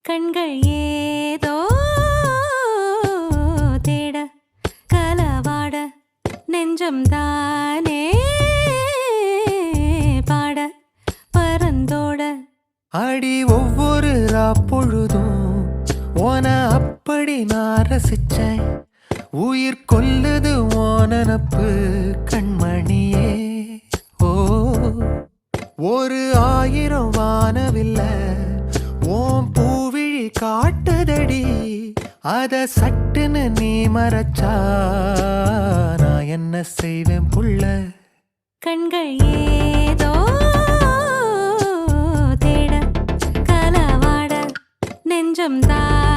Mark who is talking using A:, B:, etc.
A: கண்கள் ஏதோ தேட கலவாட நெஞ்சம் தானே பாட பரந்தோட
B: அடி ஒவ்வொரு பொழுதும் ஓன அப்படி நான் ரசிச்சேன். உயிர் கொல்லுது ஓனனப்பு கண்மணியே. ஓ ஒரு 1000 வானவில்ல ஓம் பூவிழி காட்டுதடி. அத சட்டுன்னு நீ மறைச்சா நான் என்ன செய்வேன் புள்ள.
A: கண்கள் ஏதோ தேட கலவாட நெஞ்சம் தான்